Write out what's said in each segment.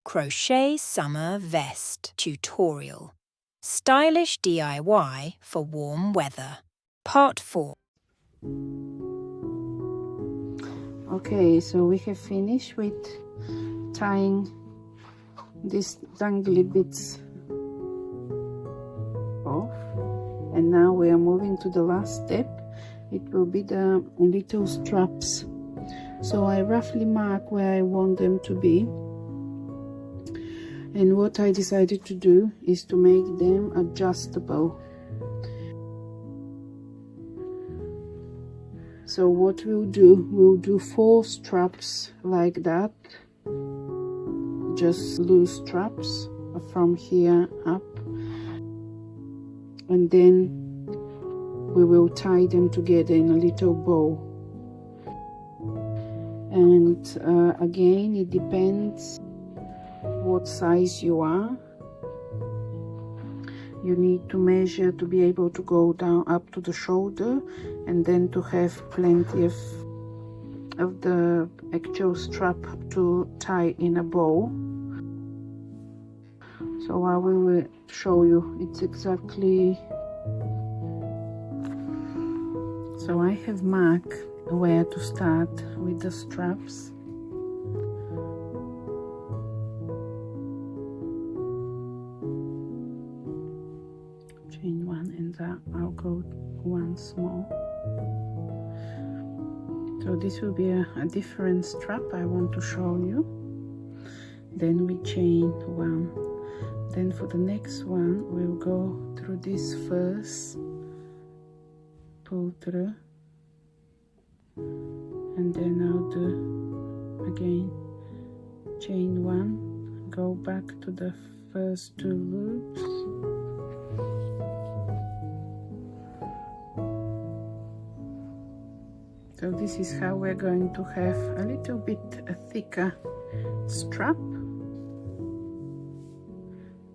Crochet Summer Vest Tutorial. Stylish DIY for warm weather. Part 4. Okay, so we have finished with tying these dangly bits off, and now we are moving to the last step. It will be the little straps. So I roughly mark where I want them to be, and what I decided to do is to make them adjustable. So what we'll do 4 straps like that, just loose straps from here up, and then we will tie them together in a little bow. And again, it depends what size you are. You need to measure to be able to go down up to the shoulder, and then to have plenty of the actual strap to tie in a bow. So I will show you it's exactly. So I have marked where to start with the straps. Chain 1, and I'll go 1 small. So this will be a different strap I want to show you. Then we chain 1. Then for the next one we'll go through this first, pull through, and then I'll do again chain 1, go back to the first 2 loops, so this is how we're going to have a little bit thicker strap.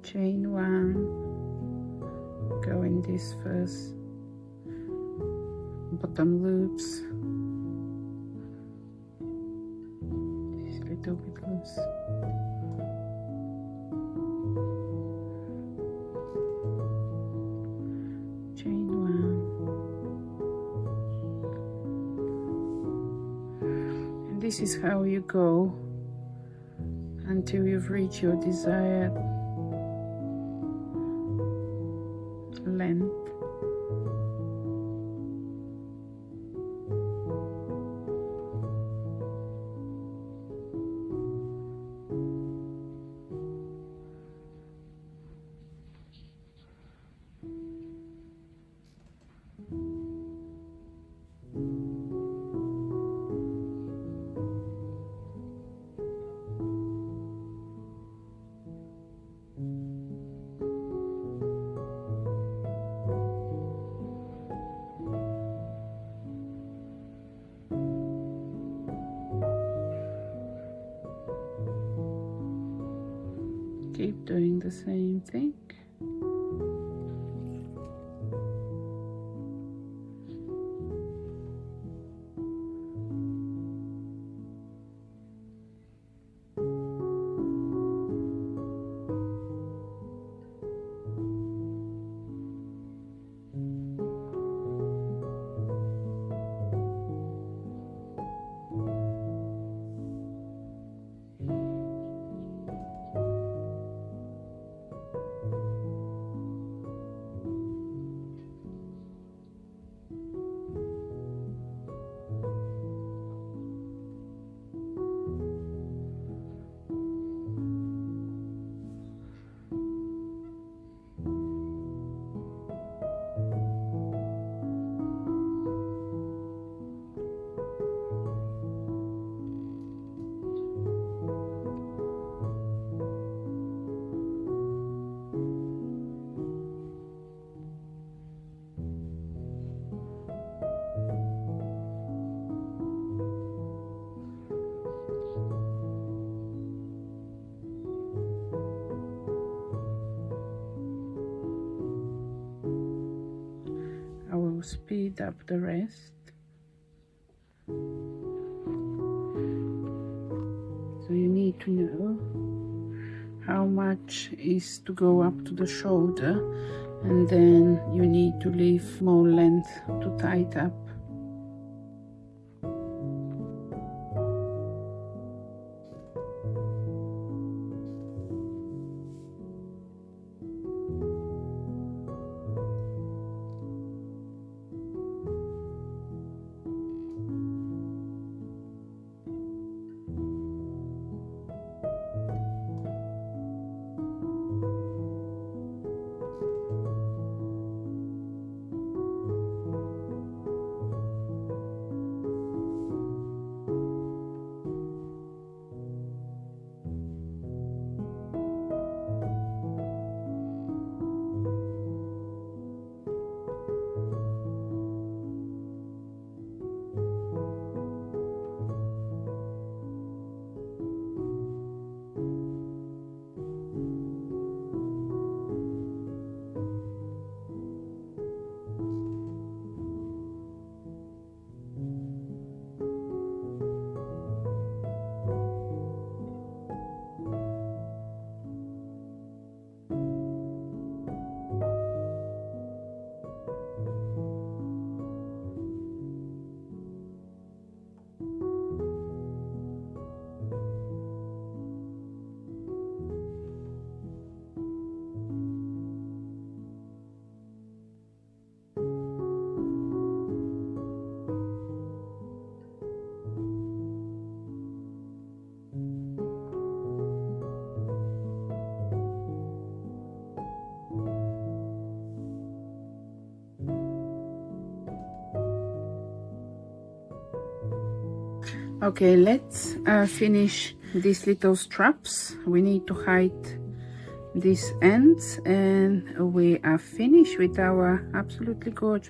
Chain 1, go in this first bottom loops, this little bit loose, chain 1, and this is how you go until you've reached your desired length. Keep doing the same thing. Speed up the rest. So you need to know how much is to go up to the shoulder, and then you need to leave more length to tie it up. Okay, let's finish these little straps. We need to hide these ends, and we are finished with our absolutely gorgeous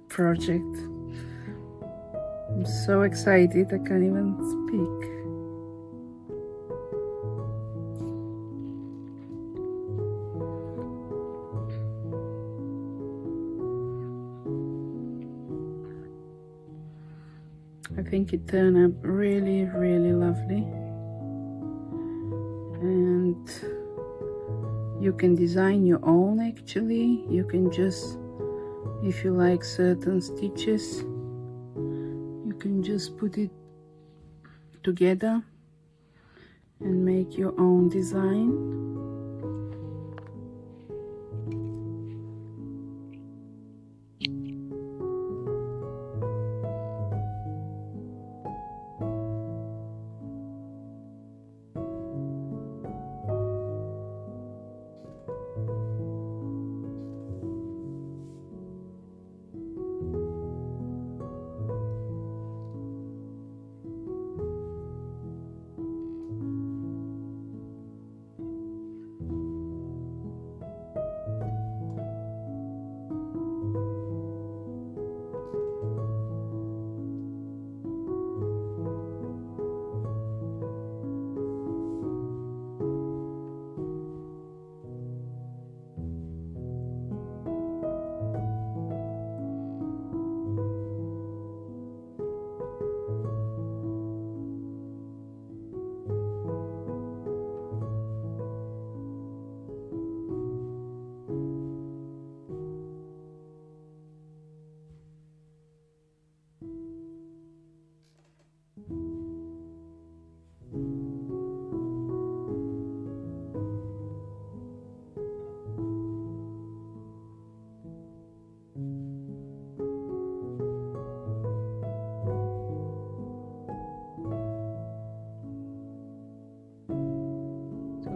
project. I'm so excited, I can't even speak. I think it turned up really, really lovely. And you can design your own actually. You can just, if you like certain stitches, you can just put it together and make your own design.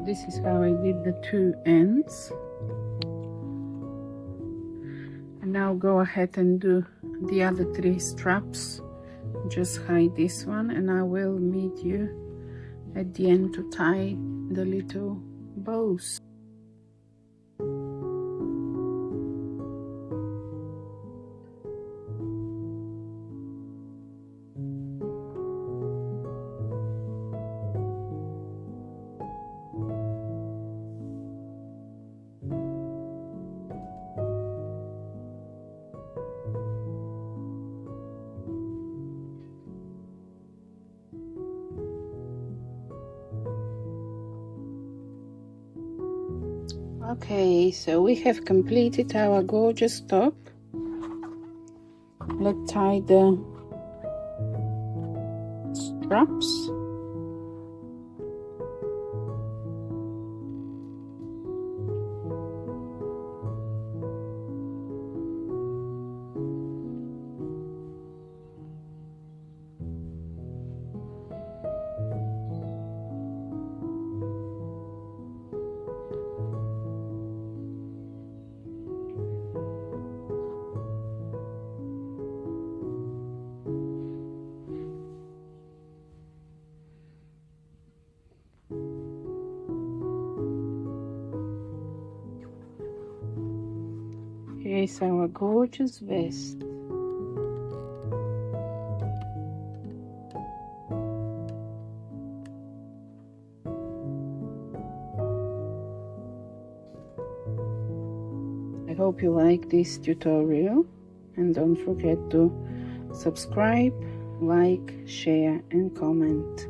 This is how I did the two ends. And now go ahead and do the other three straps. Just hide this one, and I will meet you at the end to tie the little bows. Okay, so we have completed our gorgeous top. Let's tie the straps. Here's our gorgeous vest. I hope you like this tutorial, and don't forget to subscribe, like, share and comment.